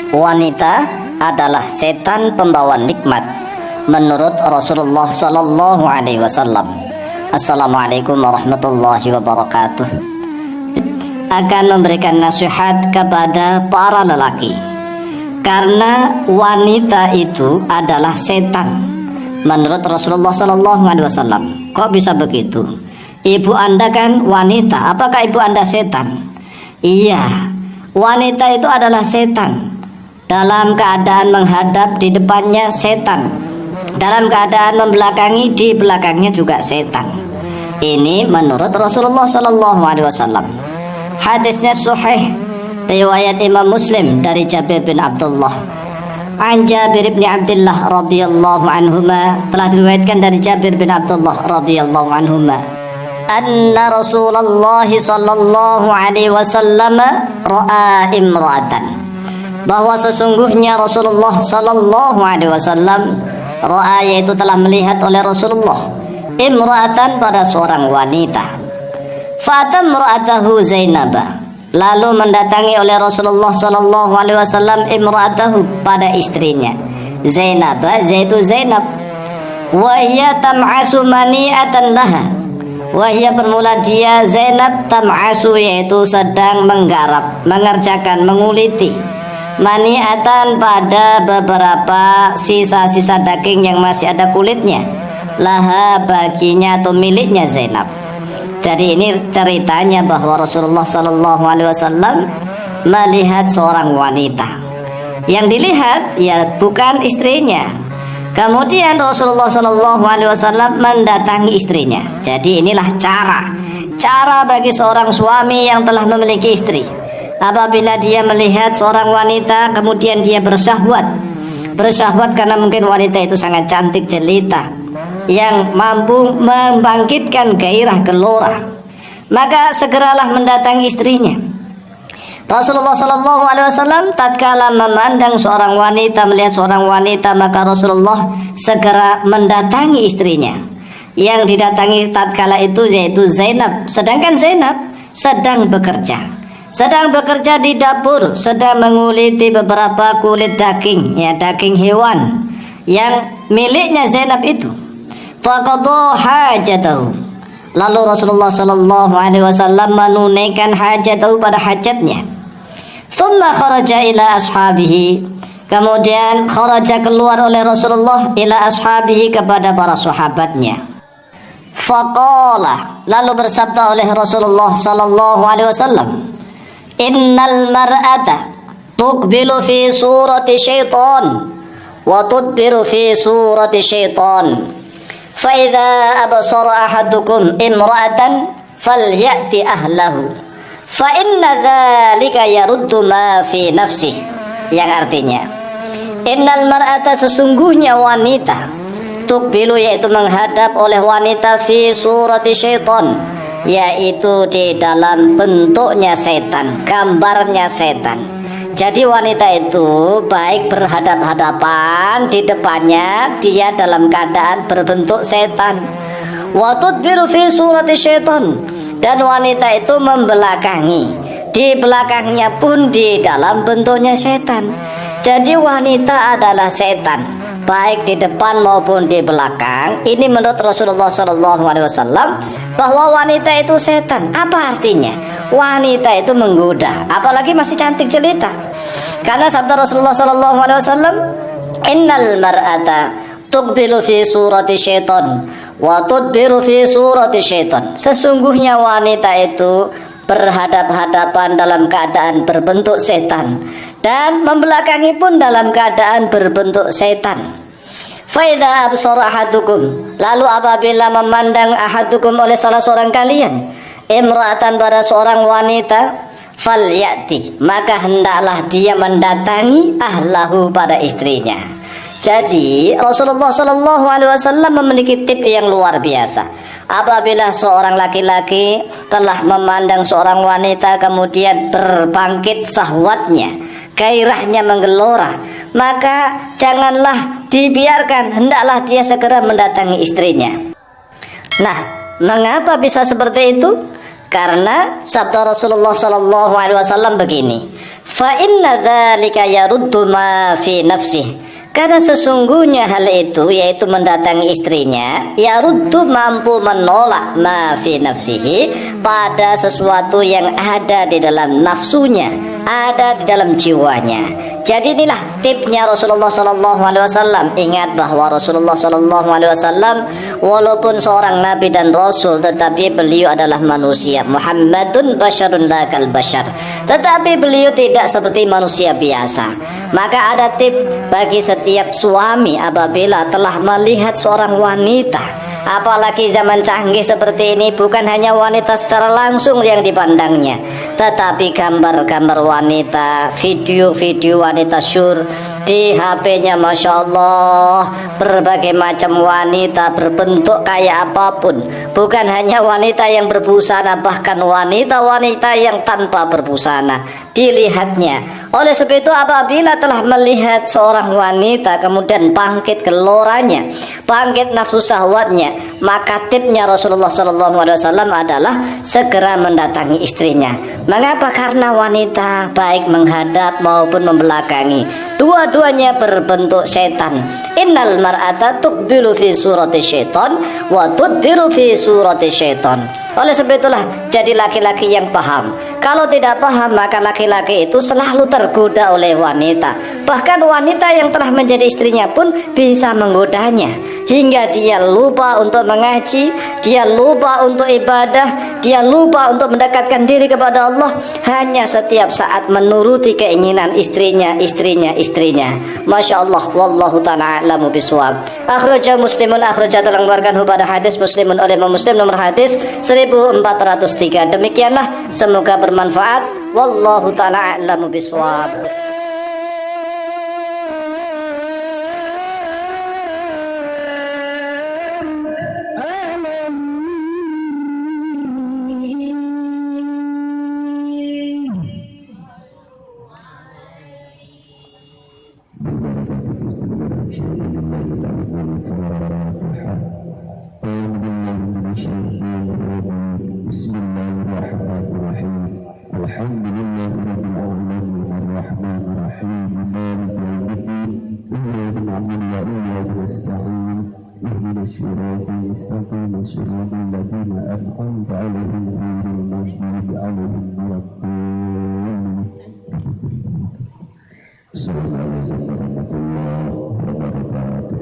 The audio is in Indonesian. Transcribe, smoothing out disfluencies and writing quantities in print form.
wanita adalah setan pembawa nikmat menurut Rasulullah Sallallahu Alaihi Wasallam. Assalamualaikum warahmatullahi wabarakatuh. Akan memberikan nasihat kepada para lelaki, karena wanita itu adalah setan menurut Rasulullah Sallallahu Alaihi Wasallam. Kok bisa begitu? Ibu Anda kan wanita, apakah ibu Anda setan? Iya, wanita itu adalah setan. Dalam keadaan menghadap, di depannya setan. Dalam keadaan membelakangi, di belakangnya juga setan. Ini menurut Rasulullah Sallallahu Alaihi Wasallam. Hadisnya sahih, riwayat Imam Muslim dari Jabir bin Abdullah. An Jabir bin Abdullah radhiyallahu anhuma, telah diriwayatkan dari Jabir bin Abdullah radhiyallahu anhuma, anna Rasulullah sallallahu alaihi wasallam ra'a imra'atan, bahwa sesungguhnya Rasulullah sallallahu alaihi wasallam ra'a, yaitu telah melihat oleh Rasulullah, imra'atan, pada seorang wanita. Fatam imra'atahu Zainab, lalu mendatangi oleh Rasulullah sallallahu alaihi wasallam imra'atahu, pada istrinya Zainab, yaitu Zainab. Wa hiya tam'asu mani'atan laha, wahia, bermula dia Zainab, tam'asu, yaitu sedang menggarap, mengerjakan, menguliti, mani'atan, pada beberapa sisa-sisa daging yang masih ada kulitnya, laha, baginya atau miliknya Zainab. Jadi ini ceritanya bahwa Rasulullah Sallallahu Alaihi Wasallam melihat seorang wanita. Yang dilihat ya bukan istrinya. Kemudian Rasulullah Shallallahu Alaihi Wasallam mendatangi istrinya. Jadi inilah cara bagi seorang suami yang telah memiliki istri. Apabila dia melihat seorang wanita, kemudian dia bersyahwat karena mungkin wanita itu sangat cantik jelita, yang mampu membangkitkan gairah gelora, maka segeralah mendatangi istrinya. Rasulullah Sallallahu Alaihi Wasallam tatkala memandang seorang wanita, melihat seorang wanita, maka Rasulullah segera mendatangi istrinya. Yang didatangi tatkala itu yaitu Zainab, sedangkan Zainab sedang bekerja di dapur, sedang menguliti beberapa kulit daging, ya, daging hewan yang miliknya Zainab itu. Faqadha hajatahu, lalu Rasulullah Sallallahu Alaihi Wasallam menunaikan hajatahu, pada hajatnya. Thumma kharaja ila ashabihi, kemudian kharaja, keluar oleh Rasulullah, ila ashabihi, kepada para sahabatnya. Faqala, lalu bersabda oleh Rasulullah Sallallahu Alaihi Wasallam, innal mar'ata tuqbilu fi surati syaitan wa tudbiru fi surati syaitan, fa idza absara ahadukum imra'atan falyati ahlahu, fa inna dzalika yaruddu ma fi nafsih, yang artinya innal mar'ata, sesungguhnya wanita, tuqbilu, yaitu menghadap oleh wanita, fi surati syaitan, yaitu di dalam bentuknya setan, gambarnya setan. Jadi wanita itu baik berhadap-hadapan, di depannya dia dalam keadaan berbentuk setan. Wa tudbiru fi surati syaitan, dan wanita itu membelakangi, di belakangnya pun di dalam bentuknya setan. Jadi wanita adalah setan, baik di depan maupun di belakang. Ini menurut Rasulullah Sallallahu Alaihi Wasallam, bahwa wanita itu setan. Apa artinya? Wanita itu menggoda, apalagi masih cantik jelita. Karena sabda Rasulullah Sallallahu Alaihi Wasallam, innal mar'ata tuqbilu fi surati syaitan wa tudbiru fi surati syaitan, sesungguhnya wanita itu berhadap-hadapan dalam keadaan berbentuk setan, dan membelakangi pun dalam keadaan berbentuk setan. Fa idza absara ahadukum, lalu apabila memandang ahadukum, oleh salah seorang kalian, imra'atan, pada seorang wanita, falyati, maka hendaklah dia mendatangi ahlahu, pada istrinya. Jadi Rasulullah Shallallahu Alaihi Wasallam memiliki tip yang luar biasa. Apabila seorang laki-laki telah memandang seorang wanita, kemudian berbangkit syahwatnya, gairahnya menggelora, maka janganlah dibiarkan, hendaklah dia segera mendatangi istrinya. Nah, mengapa bisa seperti itu? Karena sabda Rasulullah Shallallahu Alaihi Wasallam begini, Fa inna dzalika yaruddu ma fi nafsihi. Karena sesungguhnya hal itu, yaitu mendatangi istrinya, yaruddu mampu menolak ma fi nafsihi, pada sesuatu yang ada di dalam nafsunya, ada di dalam jiwanya. Jadi inilah tipnya Rasulullah Sallallahu Alaihi Wasallam. Ingat bahwa Rasulullah Sallallahu Alaihi Wasallam walaupun seorang nabi dan rasul, tetapi beliau adalah manusia. Muhammadun basyarun la kal basyar. Tetapi beliau tidak seperti manusia biasa. Maka ada tip bagi setiap suami apabila telah melihat seorang wanita, apalagi zaman canggih seperti ini, bukan hanya wanita secara langsung yang dipandangnya, tetapi gambar-gambar wanita, video-video wanita syur di HP-nya. Masya Allah, berbagai macam wanita berbentuk kayak apapun, bukan hanya wanita yang berbusana, bahkan wanita-wanita yang tanpa berbusana dilihatnya. Oleh sebab itu, apabila telah melihat seorang wanita kemudian bangkit geloranya, bangkit nafsu syahwatnya, maka tipnya Rasulullah SAW adalah segera mendatangi istrinya. Mengapa? Karena wanita baik menghadap maupun membelakangi, dua-duanya berbentuk setan. Innal mar'ata tuqbilu fi surati syaitan wa tudbiru fi surati syaitan. Oleh sebab itulah, jadi laki-laki yang paham. Kalau tidak paham, maka laki-laki itu selalu tergoda oleh wanita. Bahkan wanita yang telah menjadi istrinya pun bisa menggodanya, hingga dia lupa untuk mengaji, dia lupa untuk ibadah, dia lupa untuk mendekatkan diri kepada Allah, hanya setiap saat menuruti keinginan istrinya. Masya Allah, wallahu ta'ala a'lamu biswab. Akhrajah Muslimun, akhrajah telah mengeluarkan pada hadis Muslimun oleh Imam Muslim, nomor hadis 1403. Demikianlah, semoga bermanfaat. Wallahu ta'ala a'lamu biswab. Assalamualaikum warahmatullahi wabarakatuh.